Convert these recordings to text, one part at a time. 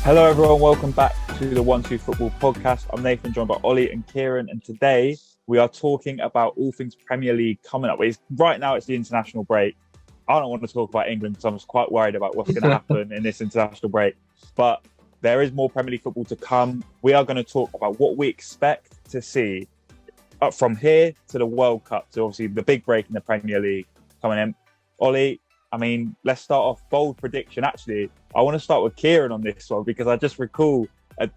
Hello, everyone. Welcome back to the 1-2 Football podcast. I'm Nathan, joined by Ollie and Kieran, and today we are talking about all things Premier League coming up. Right now, it's the international break. I don't want to talk about England because I'm just quite worried about what's going to happen in this international break. But there is more Premier League football to come. We are going to talk about what we expect to see up from here to the World Cup. So obviously the big break in the Premier League coming in. Ollie, let's start off. Bold prediction. Actually, I want to start with Kieran on this one because I just recall a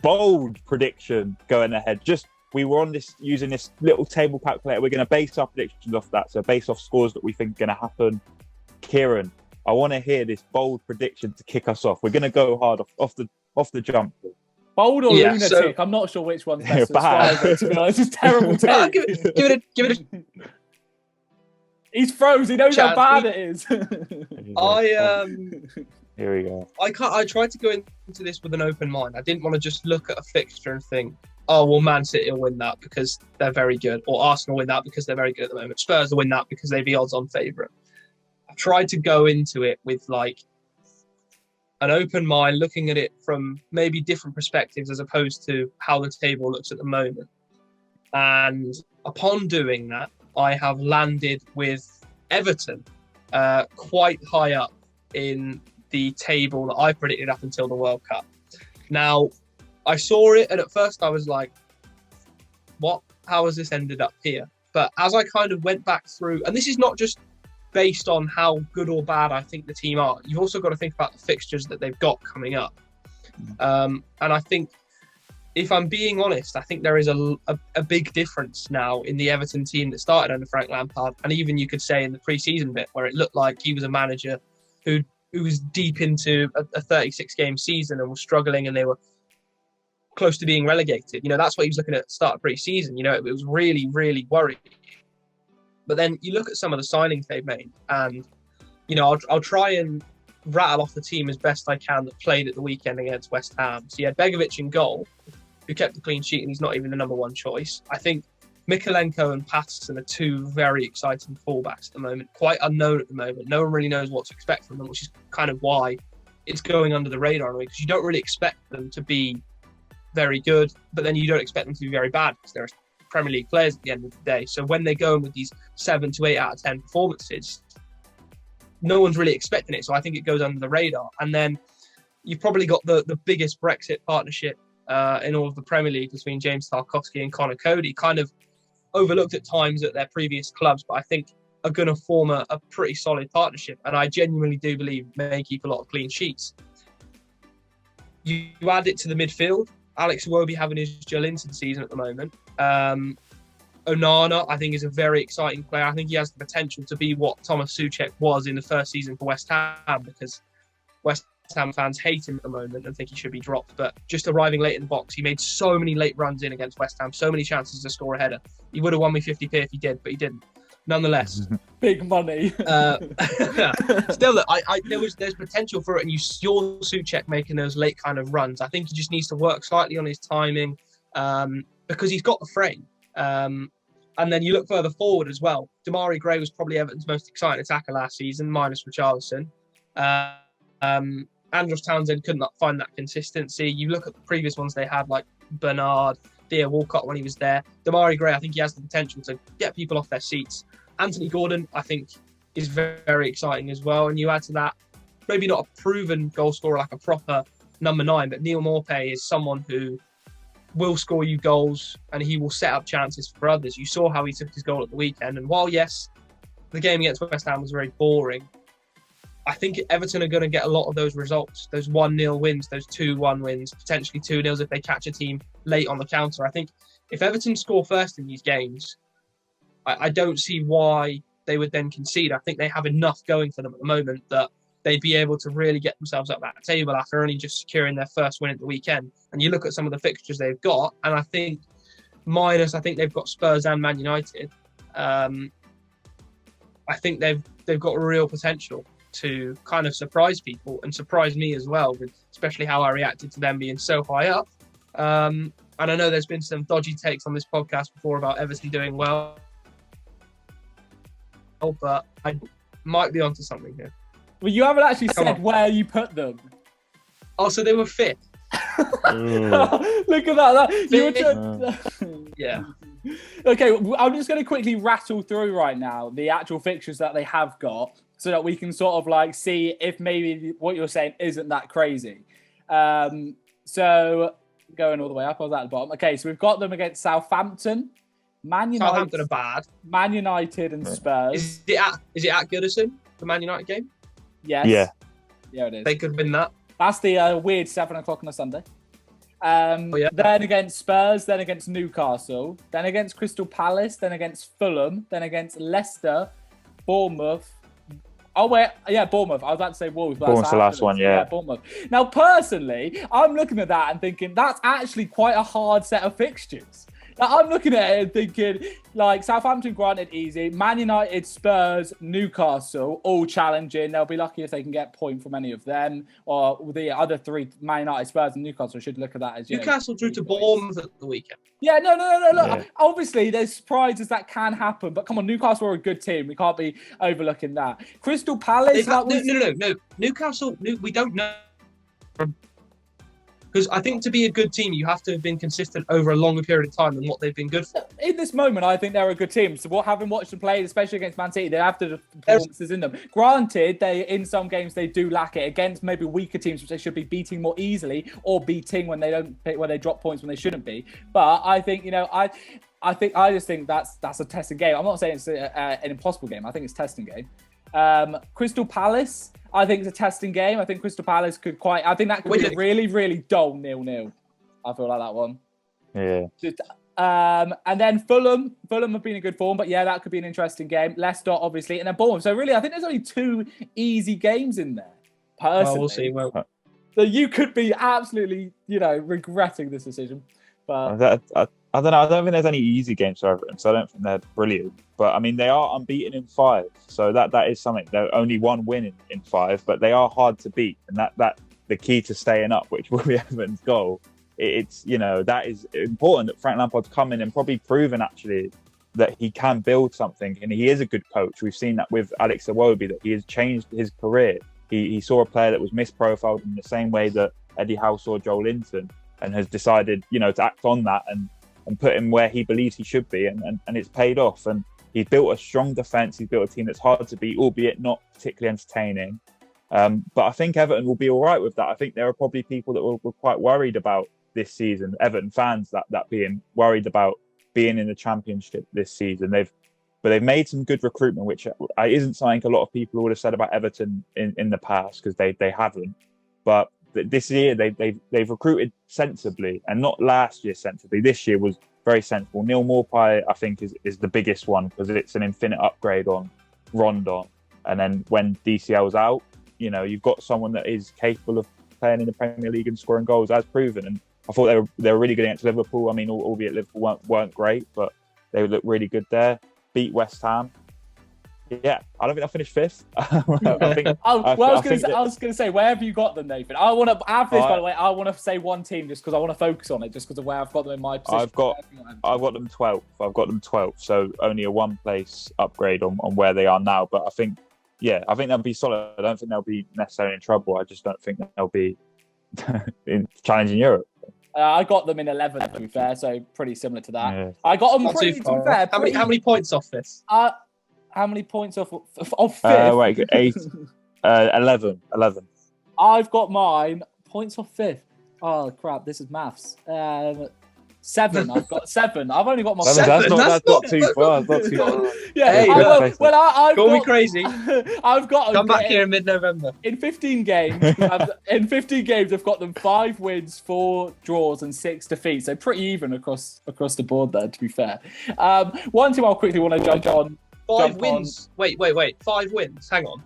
bold prediction going ahead. We were using this little table calculator. We're going to base our predictions off that. So based off scores that we think are going to happen. Kieran, I want to hear this bold prediction to kick us off. We're going to go hard off the jump. Bold or lunatic? I'm not sure which one's best to describe it, to be honest. It's terrible take. Give it a... He's froze. He knows how bad it is. Here we go. I tried to go into this with an open mind. I didn't want to just look at a fixture and think, oh, well, Man City will win that because they're very good, or Arsenal win that because they're very good at the moment. Spurs will win that because they'd be odds-on favourite. I tried to go into it with an open mind, looking at it from maybe different perspectives as opposed to how the table looks at the moment. And upon doing that, I have landed with Everton quite high up in the table that I predicted up until the World Cup. Now, I saw it and at first I was like, what? How has this ended up here? But as I kind of went back through, and this is not just based on how good or bad I think the team are, you've also got to think about the fixtures that they've got coming up. And I think, if I'm being honest, I think there is a big difference now in the Everton team that started under Frank Lampard, and even you could say in the pre-season bit where it looked like he was a manager who was deep into a 36-game season and was struggling and they were close to being relegated. That's what he was looking at the start of pre-season. It was really, really worrying. But then you look at some of the signings they've made and, I'll try and rattle off the team as best I can that played at the weekend against West Ham. So you had Begovic in goal, who kept the clean sheet, and he's not even the number one choice. I think Mikalenko and Patterson are two very exciting fullbacks at the moment, quite unknown at the moment. No one really knows what to expect from them, which is kind of why it's going under the radar, because you don't really expect them to be very good, but then you don't expect them to be very bad because they're Premier League players at the end of the day. So when they go in with these 7 to 8 out of 10 performances, no one's really expecting it. So I think it goes under the radar. And then you've probably got the biggest Brexit partnership in all of the Premier League between James Tarkowski and Conor Cody, kind of overlooked at times at their previous clubs, but I think are going to form a pretty solid partnership. And I genuinely do believe may keep a lot of clean sheets. You add it to the midfield. Alex Iwobi having his Joelinton season at the moment. Onana, I think, is a very exciting player. I think he has the potential to be what Thomas Souček was in the first season for West Ham, because West Ham fans hate him at the moment and think he should be dropped. But just arriving late in the box, he made so many late runs in against West Ham, so many chances to score a header. He would have won me 50p if he did, but he didn't. Nonetheless, big money. Still, there's potential for it, and you saw Souček making those late kind of runs. I think he just needs to work slightly on his timing because he's got the frame. And then you look further forward as well. Damari Gray was probably Everton's most exciting attacker last season, minus Richarlison. Andros Townsend couldn't find that consistency. You look at the previous ones they had, like Bernard, Theo Walcott when he was there. Damari Gray, I think he has the potential to get people off their seats. Anthony Gordon, I think, is very, very exciting as well. And you add to that, maybe not a proven goal scorer like a proper number 9, but Neil Maupay is someone who will score you goals and he will set up chances for others. You saw how he took his goal at the weekend. And while, yes, the game against West Ham was very boring, I think Everton are going to get a lot of those results, those 1-0 wins, those 2-1 wins, potentially 2-0s if they catch a team late on the counter. I think if Everton score first in these games, I don't see why they would then concede. I think they have enough going for them at the moment that they'd be able to really get themselves up that table after only just securing their first win at the weekend. And you look at some of the fixtures they've got, and I think they've got Spurs and Man United. I think they've got real potential to kind of surprise people and surprise me as well, with especially how I reacted to them being so high up. And I know there's been some dodgy takes on this podcast before about Everton doing well, but I might be onto something here. Well, you haven't actually said where you put them. Oh, so they were fifth. Look at that. Yeah. Okay, I'm just going to quickly rattle through right now the actual fixtures that they have got so that we can sort of like see if maybe what you're saying isn't that crazy. So going all the way up, I was at the bottom. Okay, so we've got them against Southampton, Man United. Southampton are bad. Man United and Spurs. Is it at Goodison, the Man United game? Yes. Yeah, it is. They could win that. That's the weird 7:00 on a Sunday. Then against Spurs, then against Newcastle, then against Crystal Palace, then against Fulham, then against Leicester, Bournemouth. Oh, wait, yeah, Bournemouth. I was about to say Wolves. Bournemouth's the last one, yeah. Bournemouth. Now, personally, I'm looking at that and thinking that's actually quite a hard set of fixtures. Like, I'm looking at it and thinking, like, Southampton, granted, easy. Man United, Spurs, Newcastle, all challenging. They'll be lucky if they can get a point from any of them. Or the other three, Man United, Spurs, and Newcastle, should look at that as, Newcastle drew to Bournemouth at the weekend. Yeah, no. Look, yeah. Obviously, there's surprises that can happen. But come on, Newcastle are a good team. We can't be overlooking that. Crystal Palace... No. Newcastle, we don't know... Because I think to be a good team, you have to have been consistent over a longer period of time than what they've been good for. In this moment, I think they're a good team. So having watched them play, especially against Man City, they have the performances in them. Granted, in some games they do lack it against maybe weaker teams, which they should be beating more easily, or beating when they drop points when they shouldn't be. But I think I just think that's a testing game. I'm not saying it's an impossible game. I think it's a testing game. Crystal Palace, I think it's a testing game. I think Crystal Palace could I think that could be a really, really dull 0-0. I feel like that one. Yeah. And then Fulham have been in good form, but yeah, that could be an interesting game. Leicester, obviously, and then Bournemouth. So really, I think there's only 2 easy games in there. Personally. Well, we'll see. So you could be absolutely, regretting this decision. But I don't know. I don't think there's any easy games for Everton, so I don't think they're brilliant. But I mean, they are unbeaten in 5, so that is something. They're only 1 win in 5, but they are hard to beat, and that the key to staying up, which will be Everton's goal. It's that is important that Frank Lampard's come in and probably proven actually that he can build something, and he is a good coach. We've seen that with Alex Iwobi, that he has changed his career. He saw a player that was misprofiled in the same way that Eddie Howe saw Joel Linton, and has decided to act on that and put him where he believes he should be, and it's paid off. And he's built a strong defence. He's built a team that's hard to beat, albeit not particularly entertaining. But I think Everton will be all right with that. I think there are probably people that were quite worried about this season, Everton fans, that being worried about being in the Championship this season. They've made some good recruitment, which isn't something a lot of people would have said about Everton in the past, because they haven't. But this year they've recruited sensibly, and not last year sensibly. This year was very sensible. Neil Maupay, I think, is the biggest one, because it's an infinite upgrade on Rondon. And then when DCL's out, you've got someone that is capable of playing in the Premier League and scoring goals, as proven. And I thought they were really good against Liverpool. I mean, albeit Liverpool weren't great, but they looked really good there. Beat West Ham. Yeah, I don't think they'll finish 5th. I was going to say, where have you got them, Nathan? I want to have this, by the way. I want to say one team just because I want to focus on it, just because of where I've got them in my position. I've got them 12th. I've got them 12th, so only a 1-place upgrade on where they are now. But I think they'll be solid. I don't think they'll be necessarily in trouble. I just don't think they'll be in challenging Europe. I got them in 11th, to be fair, so pretty similar to that. Yeah. I got them not pretty, to be fair. How many points off this? How many points off 5th? 8, 11. I've got mine points off 5th. Oh crap! This is maths. 7. I've got 7. I've only got my 7. That's not too far. That's not too far. Yeah. Hey, I've call me crazy. I've got come back here in mid-November. In 15 games, I've got them 5 wins, 4 draws, and 6 defeats. So pretty even across the board there. To be fair, one team I'll quickly want to judge on. 5 wins. Wait. 5 wins. Hang on.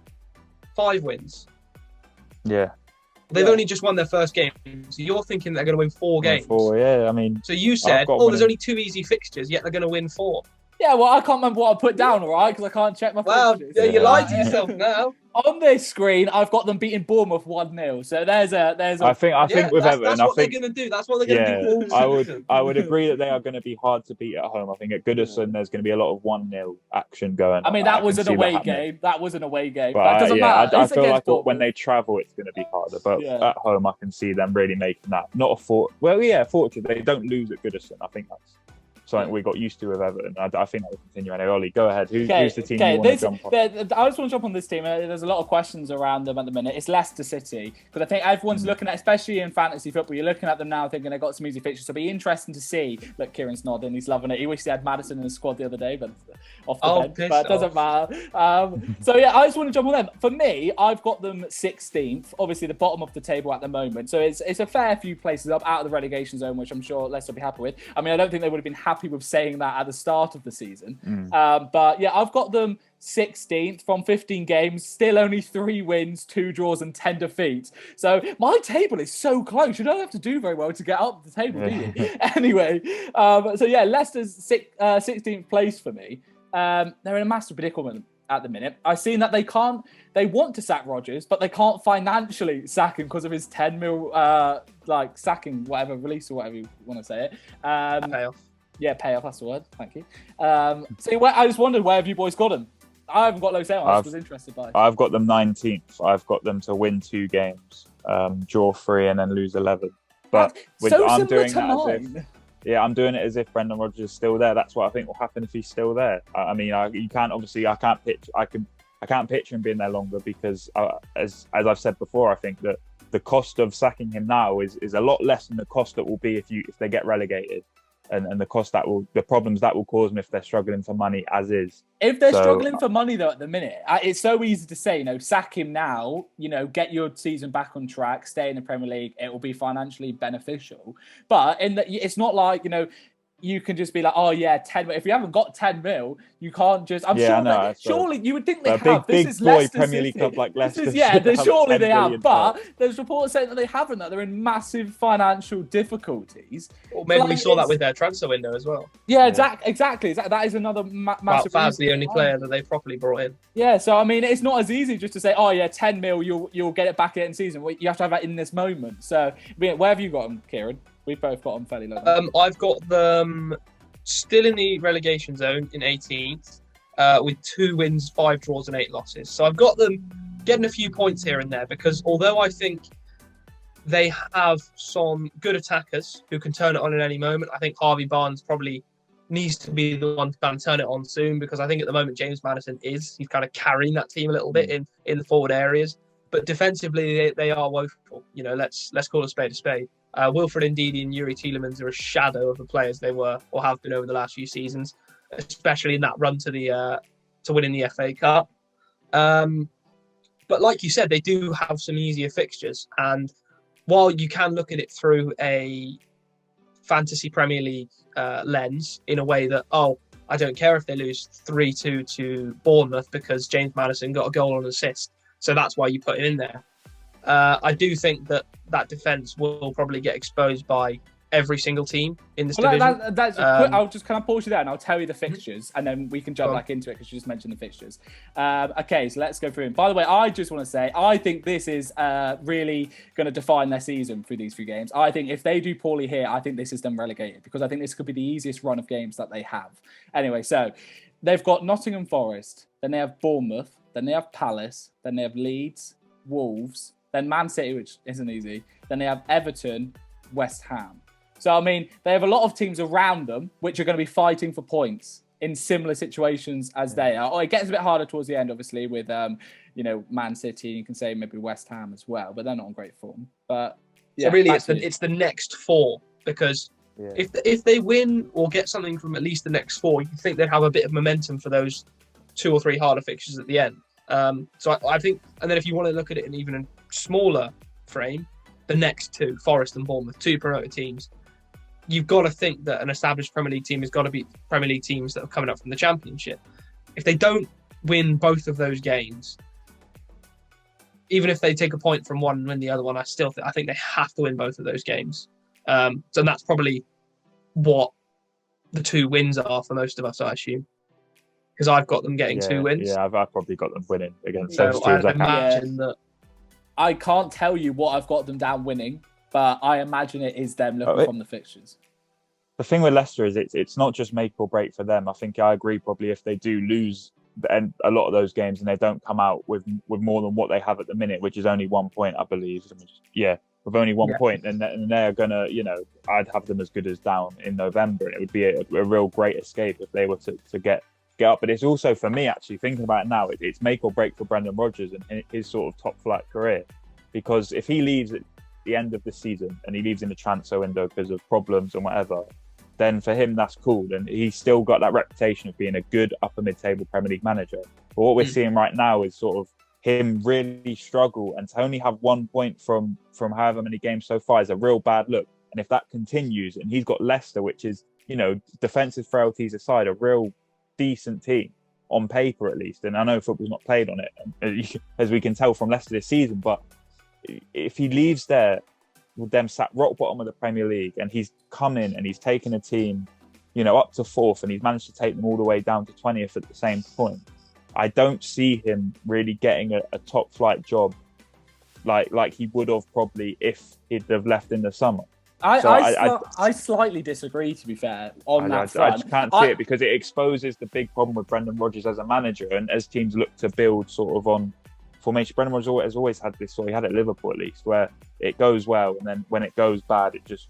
5 wins. Yeah. They've only just won their first game. So you're thinking they're going to win 4 games. 4, yeah. I mean. So you said, there's only 2 easy fixtures, yet they're going to win 4. Yeah, well, I can't remember what I put down, all right, because I can't check my Wow, fixtures. yeah, you lied to yourself now. On this screen, I've got them beating Bournemouth 1-0. So there's a. I think with Everton, that's what they're going to do. That's what they're going to do all season. I would agree that they are going to be hard to beat at home. I think at Goodison, there's going to be a lot of 1-0 action going on. I mean, that was an away game. That was an away game. But it doesn't matter. I feel like when they travel, it's going to be harder. But at home, I can see them really making that. Not a fort. Well, yeah, fortunately, they don't lose at Goodison. I think that's something we got used to with Everton. I think that will continue. Anyway, Ollie, go ahead. Who's the team you want to jump on? I just want to jump on this team. There's a lot of questions around them at the minute. It's Leicester City, because I think everyone's looking at, especially in fantasy football, you're looking at them now thinking they've got some easy fixtures. So it'll be interesting to see. Look, Kieran's nodding. He's loving it. He wished he had Maddison in the squad the other day, but off the bench. But it doesn't matter. So yeah, I just want to jump on them. For me, I've got them 16th, obviously the bottom of the table at the moment. So it's a fair few places up out of the relegation zone, which I'm sure Leicester will be happy with. I mean, I don't think they would have been happy with saying that at the start of the season. But yeah, I've got them 16th from 15 games, still only 3 wins, 2 draws and 10 defeats. So my table is so close. You don't have to do very well to get up the table, do you? Anyway, so yeah, Leicester's 16th place for me. They're in a massive predicament at the minute. I've seen that they want to sack Rodgers, but they can't financially sack him because of his 10 mil sacking, whatever, release or whatever you want to say it. Payoff. Yeah, payoff, that's the word. Thank you. So I just wondered, where have you boys got them? I haven't got low sale. I was interested by. I've got them 19th. I've got them to win 2 games, draw 3, and then lose 11. But I'm doing that I'm doing it as if Brendon Rodgers is still there. That's what I think will happen if he's still there. I mean, you can't obviously. I can't picture him being there longer because, as I've said before, I think that the cost of sacking him now is a lot less than the cost that will be if they get relegated. And the problems that will cause them if they're struggling for money as is. If they're struggling for money though at the minute, it's so easy to say, sack him now, get your season back on track, stay in the Premier League, it will be financially beneficial. But it's not like, you can just be like, oh yeah, 10 mil. If you haven't got 10 mil, you can't just. Surely you would think they have. This is Leicester Premier League City. club like Leicester. Surely they have. But there's reports saying that they haven't. That they're in massive financial difficulties. Or maybe we saw that with their transfer window as well. Yeah, exactly. That is another massive. Faz's the only player that they properly brought in. Yeah, so I mean, it's not as easy just to say, oh yeah, 10 mil, you'll get it back in season. You have to have that in this moment. So where have you got them, Kieran? We've both got them fairly low. I've got them still in the relegation zone in 18th, with 2 wins, 5 draws, and 8 losses. So I've got them getting a few points here and there because although I think they have some good attackers who can turn it on at any moment, I think Harvey Barnes probably needs to be the one to kind of turn it on soon because I think at the moment James Maddison he's kind of carrying that team a little bit in the forward areas. But defensively, they are woeful. Let's call a spade a spade. Wilfred Ndidi and Yuri Tielemans are a shadow of the players they were or have been over the last few seasons, especially in that run to winning the FA Cup. But like you said, they do have some easier fixtures. And while you can look at it through a fantasy Premier League lens in a way that, I don't care if they lose 3-2 to Bournemouth because James Maddison got a goal and assist. So that's why you put him in there. I do think that defence will probably get exposed by every single team in this division. I'll just kind of pause you there and I'll tell you the fixtures and then we can jump back into it because you just mentioned the fixtures. Okay, so let's go through them. By the way, I just want to say, I think this is really going to define their season through these few games. I think if they do poorly here, I think this is them relegated because I think this could be the easiest run of games that they have. Anyway, so they've got Nottingham Forest, then they have Bournemouth, then they have Palace, then they have Leeds, Wolves, then Man City, which isn't easy. Then they have Everton, West Ham. So, I mean, they have a lot of teams around them which are going to be fighting for points in similar situations as they are. It gets a bit harder towards the end, obviously, with, Man City. You can say maybe West Ham as well, but they're not in great form. But yeah, so really, it's the next 4 because if they win or get something from at least the next 4, you think they'd have a bit of momentum for those 2 or 3 harder fixtures at the end. So I think, and then if you want to look at it in even a smaller frame, the next 2, Forest and Bournemouth, 2 promoted teams, you've got to think that an established Premier League team has got to beat Premier League teams that are coming up from the Championship. If they don't win both of those games, even if they take a point from one and win the other one, I think they have to win both of those games. So that's probably what the 2 wins are for most of us, I assume, because I've got them getting 2 wins. Yeah, I've probably got them winning against So those teams. I imagine that. I can't tell you what I've got them down winning, but I imagine it is them looking from the fixtures. The thing with Leicester is it's not just make or break for them. I think I agree probably if they do lose and a lot of those games and they don't come out with more than what they have at the minute, which is only 1 point, I believe. With only 1 point, and they're gonna, I'd have them as good as down in November, and it would be a real great escape if they were to get up. But it's also for me actually thinking about it now, it's make or break for Brendon Rodgers and his sort of top flight career, because if he leaves at the end of the season and he leaves in the transfer window because of problems and whatever, then for him that's cool, and he's still got that reputation of being a good upper mid-table Premier League manager. But what we're seeing right now is sort of him really struggle, and to only have 1 point from however many games so far is a real bad look. And if that continues, and he's got Leicester, which is, defensive frailties aside, a real decent team on paper at least, and I know football's not played on it as we can tell from Leicester this season, but if he leaves there with them sat rock bottom of the Premier League, and he's come in and he's taken a team up to 4th, and he's managed to take them all the way down to 20th at the same point, I don't see him really getting a top flight job like he would have probably if he'd have left in the summer. I slightly disagree, to be fair, on that front. I just can't see it, because it exposes the big problem with Brendon Rodgers as a manager, and as teams look to build sort of on formation. Brendon Rodgers has always had this, or he had it at Liverpool at least, where it goes well, and then when it goes bad, it just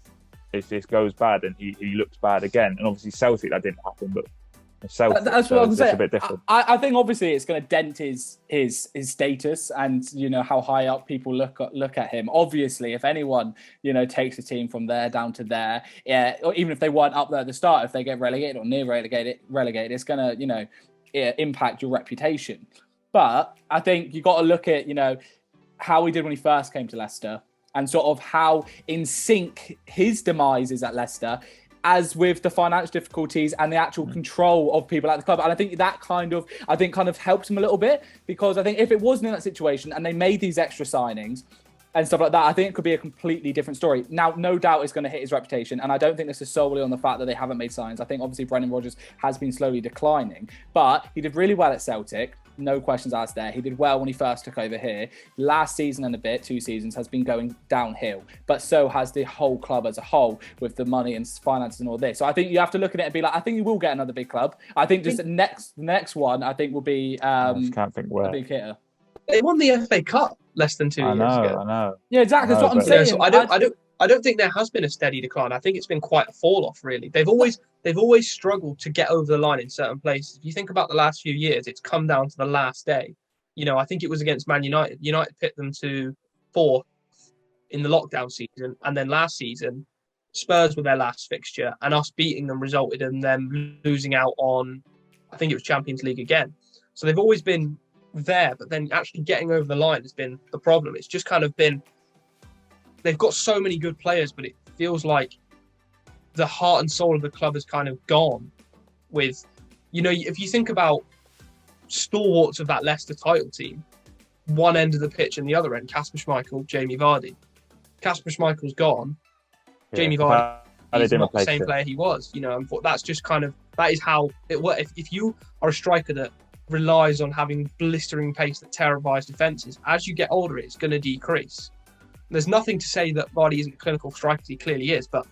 goes bad, and he looks bad again. And obviously Celtic, that didn't happen, but Celtic, that's what I was saying. A bit different. I think obviously it's going to dent his status, and how high up people look at him. Obviously, if anyone takes a team from there down to there, or even if they weren't up there at the start, if they get relegated or near relegated, it's going to impact your reputation. But I think you got to look at how he did when he first came to Leicester, and sort of how in sync his demise is at Leicester, as with the financial difficulties and the actual control of people at the club. And I think that kind of helps him a little bit, because I think if it wasn't in that situation and they made these extra signings and stuff like that, I think it could be a completely different story. Now, no doubt it's going to hit his reputation, and I don't think this is solely on the fact that they haven't made signings. I think obviously Brendon Rodgers has been slowly declining, but he did really well at Celtic. No questions asked there. He did well when he first took over here. Last season and a bit, 2 seasons, has been going downhill. But so has the whole club as a whole, with the money and finances and all this. So I think you have to look at it and be like, I think you will get another big club. I think just the next one, I think will be I just can't think where. a big hitter. They won the FA Cup less than 2 years ago. I know. Yeah, exactly. That's what I'm saying. So I don't think there has been a steady decline. I think it's been quite a fall off, really. They've always struggled to get over the line in certain places. If you think about the last few years, it's come down to the last day. I think it was against Man United. United put them to 4th in the lockdown season, and then last season, Spurs were their last fixture, and us beating them resulted in them losing out on, I think it was Champions League again. So they've always been there, but then actually getting over the line has been the problem. It's just kind of been, they've got so many good players, but it feels like the heart and soul of the club has kind of gone with, if you think about stalwarts of that Leicester title team, one end of the pitch and the other end, Kasper Schmeichel, Jamie Vardy. Kasper Schmeichel's gone. Yeah, Jamie Vardy is not the same player he was. And that's just kind of, that is how it works. If you are a striker that relies on having blistering pace that terrifies defences, as you get older, it's going to decrease. There's nothing to say that Vardy isn't a clinical striker, he clearly is, but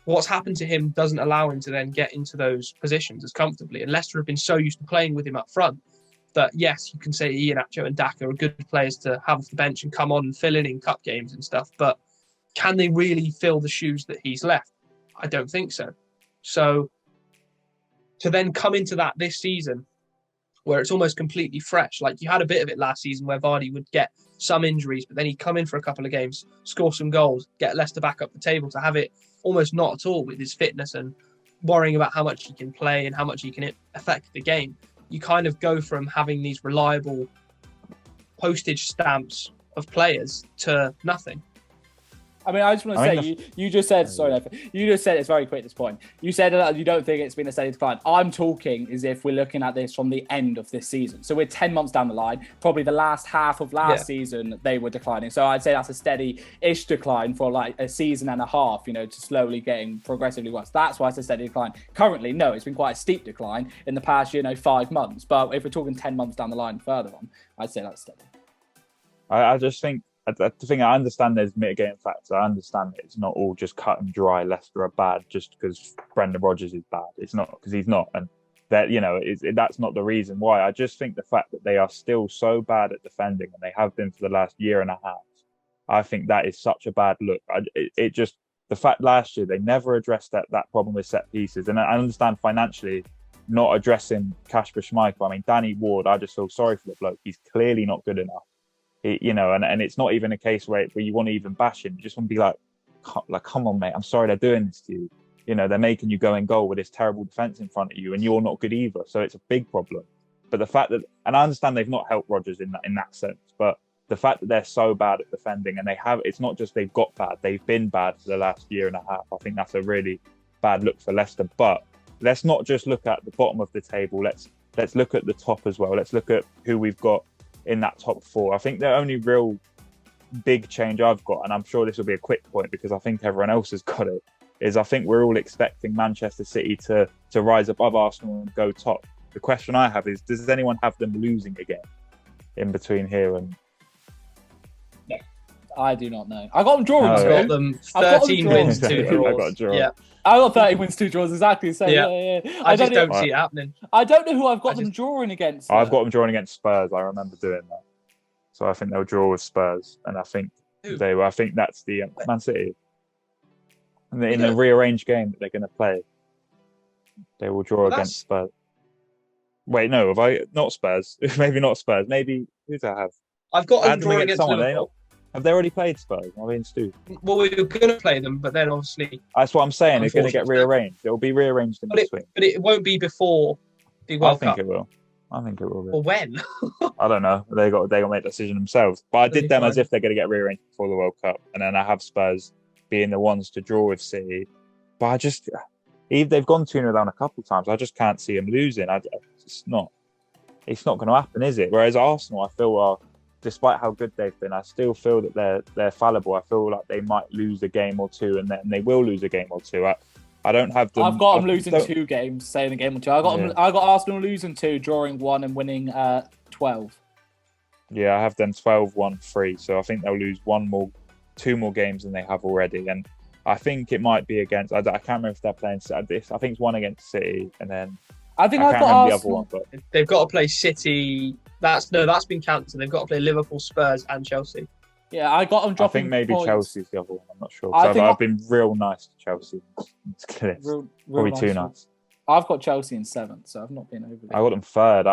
what's happened to him doesn't allow him to then get into those positions as comfortably. And Leicester have been so used to playing with him up front that, yes, you can say Iheanacho and Daka are good players to have off the bench and come on and fill in cup games and stuff, but can they really fill the shoes that he's left? I don't think so. So to then come into that this season, where it's almost completely fresh. Like you had a bit of it last season where Vardy would get some injuries, but then he'd come in for a couple of games, score some goals, get Leicester back up the table, to have it almost not at all with his fitness and worrying about how much he can play and how much he can affect the game. You kind of go from having these reliable postage stamps of players to nothing. I mean, I just want to say, you just said, sorry, Nathan, you just said it's very quick at this point. You said that you don't think it's been a steady decline. I'm talking as if we're looking at this from the end of this season. So we're 10 months down the line. Probably the last half of last season, they were declining. So I'd say that's a steady-ish decline for like a season and a half, to slowly getting progressively worse. That's why it's a steady decline. Currently, no, it's been quite a steep decline in the past, 5 months. But if we're talking 10 months down the line further on, I'd say that's steady. I just think, I understand there's mitigating factors. I understand that it's not all just cut and dry. Leicester are bad just because Brendon Rodgers is bad. It's not because he's not, and that that's not the reason why. I just think the fact that they are still so bad at defending, and they have been for the last year and a half, I think that is such a bad look. The fact last year they never addressed that problem with set pieces, and I understand financially not addressing Kasper Schmeichel. I mean, Danny Ward, I just feel sorry for the bloke. He's clearly not good enough. And it's not even a case where you want to even bash him. You just want to be like, come on, mate. I'm sorry they're doing this to you. They're making you go in goal with this terrible defence in front of you, and you're not good either. So it's a big problem. But the fact that, and I understand they've not helped Rodgers in that sense, but the fact that they're so bad at defending, and it's not just they've got bad, they've been bad for the last year and a half. I think that's a really bad look for Leicester. But let's not just look at the bottom of the table. Let's look at the top as well. Let's look at who we've got in that top four. I think the only real big change I've got, and I'm sure this will be a quick point because I think everyone else has got it, is I think we're all expecting Manchester City to rise above Arsenal and go top. The question I have is, does anyone have them losing again in between here and... No, I do not know. I got them drawing. I've got them 13 wins, 2 draws. I got a draw. Yeah. I got 30 wins, 2 draws, exactly the same. Yeah. I just don't see it happening. I don't know who I've got them drawing against. I've got them drawing against Spurs. I remember doing that. So I think they'll draw with Spurs, and I think I think that's the Man City. And in the rearranged game that they're going to play, they will draw against Spurs. Wait, no, have I not Spurs? Maybe not Spurs. Maybe who do I have? I've got them drawing against Liverpool. Have they already played Spurs? Am I being stupid? Well, we were going to play them, but then obviously... That's what I'm saying. It's going to get rearranged. It will be rearranged in between. But it won't be before the World Cup. I think it will be. Or when? I don't know. They got to make the decision themselves. But I did them as if they're going to get rearranged before the World Cup. And then I have Spurs being the ones to draw with City. But they've gone 2-0 down a couple of times. I just can't see them losing. It's not going to happen, is it? Whereas Arsenal, I feel despite how good they've been, I still feel that they're fallible. I feel like they might lose a game or two, and then they will lose a game or two. I don't have them. I've got them losing 2 games, saying a game or 2. I got Arsenal losing 2, drawing 1, and winning 12. Yeah, I have them 12-1-3. So I think they'll lose 2 more games than they have already, and I think it might be against. I can't remember if they're playing this. I think it's one against City, and then I think I've got the other one. But they've got to play City. That's been cancelled. They've got to play Liverpool, Spurs, and Chelsea. Yeah, I got them dropping. I think maybe points. Chelsea's the other one. I'm not sure. I've been real nice to Chelsea. Probably too nice. I've got Chelsea in 7th, so I've not been over there. I got them 3rd.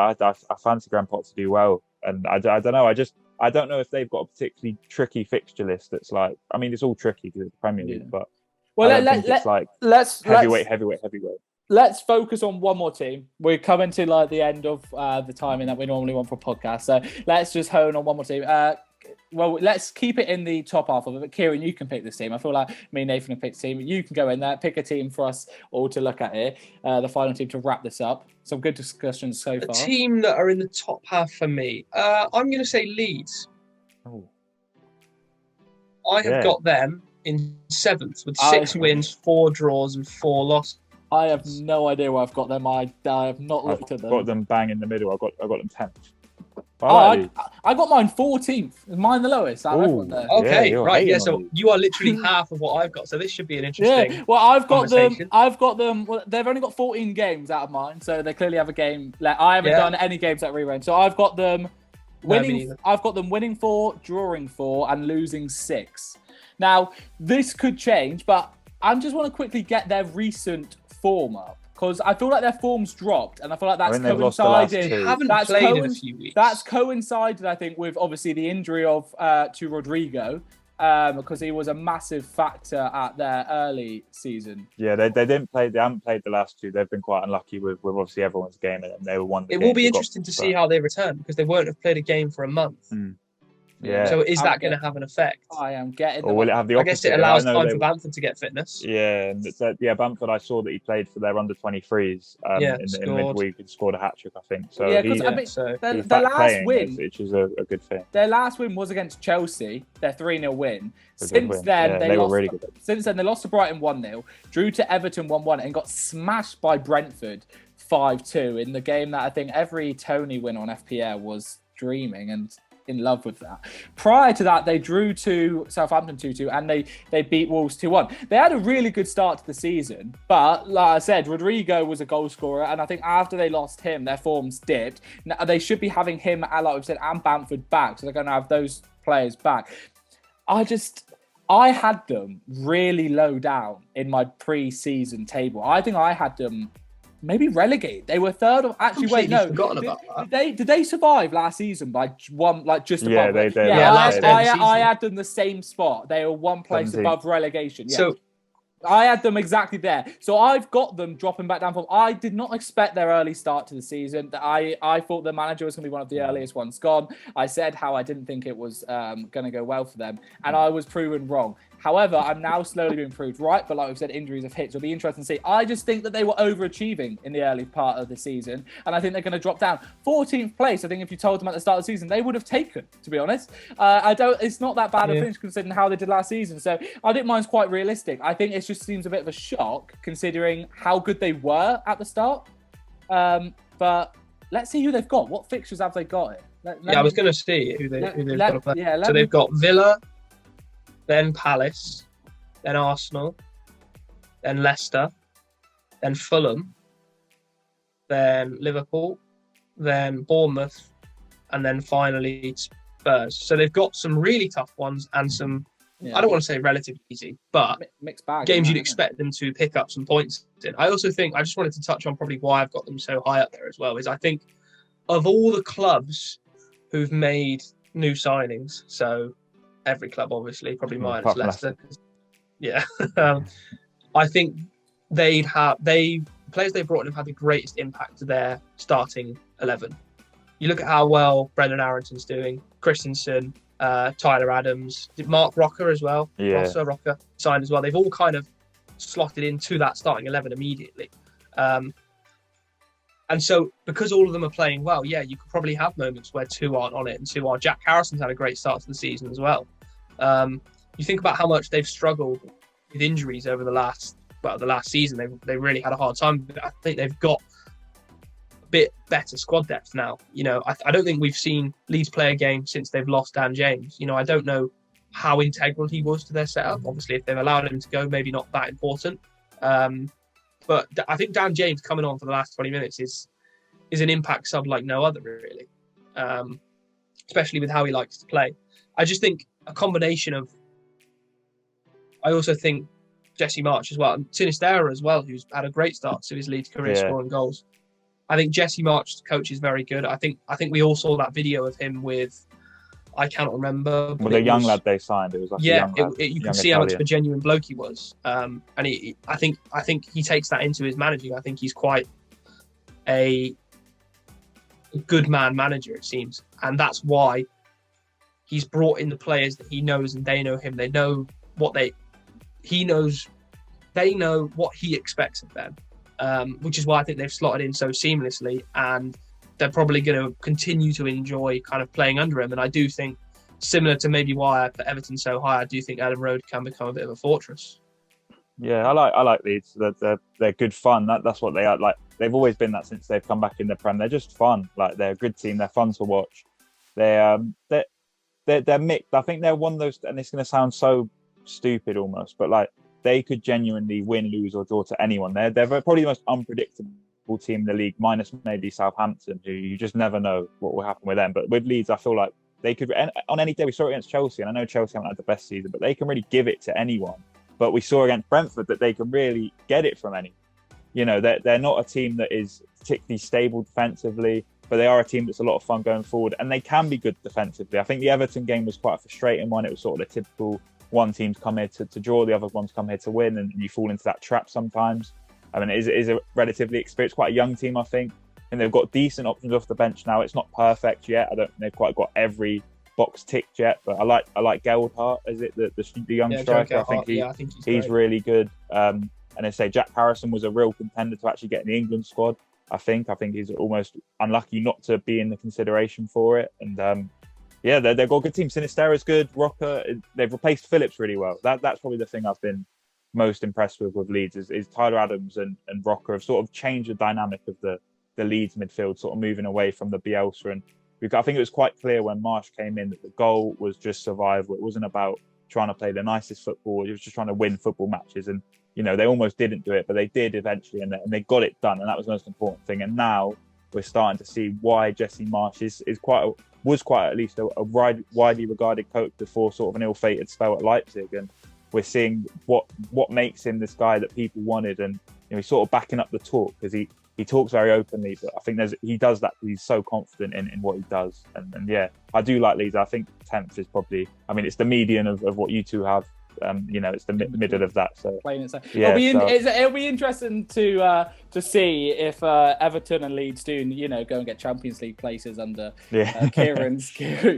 I fancy Graham Potter to do well, and I don't know. I don't know if they've got a particularly tricky fixture list. That's like, I mean, it's all tricky because it's the Premier League, but let's heavyweight. Let's focus on one more team. We're coming to the end of the timing that we normally want for a podcast. So let's just hone on one more team. Let's keep it in the top half of it. But Kieran, you can pick this team. I feel like me and Nathan have picked a team. You can go in there, pick a team for us all to look at here. The final team to wrap this up. Some good discussions so far. A team that are in the top half for me. I'm going to say Leeds. Oh. I have got them in 7th with 6 wins, 4 draws, and 4 losses. I have no idea where I've got them. I have not looked at them. I've got them bang in the middle. I got them 10th. I got mine 14th. Is mine the lowest? Okay, right. Yeah, so you are literally half of what I've got. So this should be an interesting. Yeah. Well, I've got them. Well, they've only got 14 games out of mine, so they clearly have a game. I haven't done any games at rearrange, so I've got them winning. I've got them winning 4, drawing 4, and losing 6. Now this could change, but I just want to quickly get their recent form up, because I feel like their form's dropped, and I feel like that's coincided. They haven't played in a few weeks. That's coincided, I think, with obviously the injury to Rodrigo, because he was a massive factor at their early season. Yeah, they didn't play. They haven't played the last 2. They've been quite unlucky with obviously everyone's game, and they were one. It will be interesting to see how they return, because they won't have played a game for a month. Yeah. So is that going to have an effect? I am getting. Or will it have the I opposite? guess it allows time for Bamford to get fitness. Yeah, and Bamford. I saw that he played for their under-23s in midweek and scored a hat trick, I think. So yeah, because he's their back last playing, win, which is a good thing. Their last win was against Chelsea, their 3-0 win. Since then, they were lost. Really good. Since then, they lost to Brighton 1-0, drew to Everton 1-1, and got smashed by Brentford 5-2 in the game that I think every Tony win on FPL was dreaming and in love with that. Prior to that, they drew to Southampton 2-2 and they beat Wolves 2-1. They had a really good start to the season, but like I said, Rodrigo was a goal scorer, and I think after they lost him, their forms dipped. Now, they should be having him, like we've said, and Bamford back, so they're going to have those players back. I had them really low down in my pre-season table. I think I had them maybe relegated. They were third. Did they survive last season by one, like just above? I had them the same spot. They were one place above relegation. Yeah. So I had them exactly there. So I've got them dropping back down. I did not expect their early start to the season. I thought the manager was going to be one of the earliest ones gone. I said how I didn't think it was going to go well for them, and I was proven wrong. However, I'm now slowly being proved right, but like we've said, injuries have hit, so it'll be interesting to see. I just think that they were overachieving in the early part of the season, and I think they're going to drop down. 14th place, I think if you told them at the start of the season, they would have taken, to be honest. It's not that bad a finish considering how they did last season, so I think mine's quite realistic. I think it just seems a bit of a shock considering how good they were at the start. But let's see who they've got. What fixtures have they got? I was going to see who they've got to play. Yeah, so they've got Villa, then Palace, then Arsenal, then Leicester, then Fulham, then Liverpool, then Bournemouth, and then finally Spurs. So they've got some really tough ones and some, I don't want to say relatively easy, but mixed bag, games you'd expect them to pick up some points in. I also think, I just wanted to touch on probably why I've got them so high up there as well, is I think of all the clubs who've made new signings, so every club, obviously, probably minus Leicester. Yeah. I think players they brought in have had the greatest impact to their starting 11. You look at how well Brendan Arrington's doing, Christensen, Tyler Adams, Mark Rocker as well. Yeah. Rocker signed as well. They've all kind of slotted into that starting 11 immediately. And so, because all of them are playing well, you could probably have moments where two aren't on it and two are. Jack Harrison's had a great start to the season as well. You think about how much they've struggled with injuries over the last season. They really had a hard time. I think they've got a bit better squad depth now. I don't think we've seen Leeds play a game since they've lost Dan James. I don't know how integral he was to their setup. Obviously, if they've allowed him to go, maybe not that important. But I think Dan James coming on for the last 20 minutes is an impact sub like no other, really. Especially with how he likes to play. I just think a combination of... I also think Jesse March as well, and Sinisterra as well, who's had a great start to his Leeds career scoring goals. I think Jesse March, the coach, is very good. I think we all saw that video of him with... I cannot remember. Well, the young lad they signed, it was like a young lad, you could see how much of a genuine bloke he was. And I think he takes that into his managing. I think he's quite a good man manager, it seems. And that's why he's brought in the players that he knows and they know him. They know what he knows. They know what he expects of them, which is why I think they've slotted in so seamlessly. And they're probably going to continue to enjoy kind of playing under him. And I do think, similar to maybe why I put Everton so high, I do think Adam Road can become a bit of a fortress. Yeah, I like Leeds. They're good fun. That's what they are. Like, they've always been that since they've come back in the Prem. They're just fun. Like, they're a good team. They're fun to watch. They're mixed. I think they're one of those, and it's going to sound so stupid almost, but like they could genuinely win, lose, or draw to anyone. They're probably the most unpredictable team in the league, minus maybe Southampton, who you just never know what will happen with them. But with Leeds, I feel like they could, on any day. We saw it against Chelsea, and I know Chelsea haven't had the best season, but they can really give it to anyone. But we saw against Brentford that they can really get it from anyone. They're not a team that is particularly stable defensively, but they are a team that's a lot of fun going forward, and they can be good defensively. I think the Everton game was quite a frustrating one. It was sort of the typical one team's come here to draw, the other one's come here to win, and you fall into that trap sometimes. I mean, it is a relatively experienced, quite a young team, I think. And they've got decent options off the bench now. It's not perfect yet. I don't think they've quite got every box ticked yet, but I like Geldhart. Is it the young striker? I think he's really good. And they say Jack Harrison was a real contender to actually get in the England squad. I think he's almost unlucky not to be in the consideration for it. And they've got a good team. Sinisterra's good. Rocker, they've replaced Phillips really well. That's probably the thing I've been most impressed with Leeds is Tyler Adams and Rocker have sort of changed the dynamic of the Leeds midfield, sort of moving away from the Bielsa. And I think it was quite clear when Marsh came in that the goal was just survival. It wasn't about trying to play the nicest football. It was just trying to win football matches. And, they almost didn't do it, but they did eventually. And they got it done. And that was the most important thing. And now we're starting to see why Jesse Marsh was quite at least a widely regarded coach before sort of an ill-fated spell at Leipzig. And we're seeing what makes him this guy that people wanted. And he's sort of backing up the talk because he talks very openly, but I think he does that because he's so confident in what he does. And yeah, I do like Leeds. I think 10th is probably, it's the median of what you two have. It's the middle of that. So yeah, it'll be interesting to see if Everton and Leeds do, go and get Champions League places under Kieran's.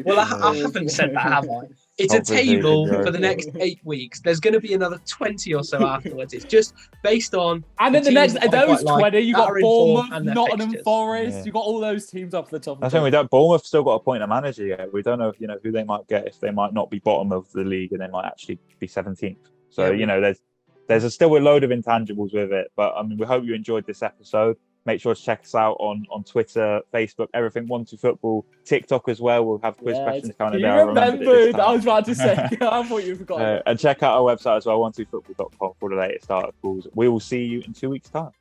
Well, I haven't said that, have I? It's a table for the next 8 weeks. There's going to be another 20 or so afterwards. It's just based on. And then the next those 20, you got Bournemouth, Nottingham Forest. Yeah. You got all those teams up to the top. I think Bournemouth still got to appoint a manager yet. We don't know, who they might get. If they might not be bottom of the league and they might actually be 17th. So there's still a load of intangibles with it. But we hope you enjoyed this episode. Make sure to check us out on Twitter, Facebook, everything 1-2football, TikTok as well. We'll have quiz questions coming there. I was about to say. I thought you forgot. And check out our website as well, 12football.com for the latest articles. We will see you in 2 weeks' time.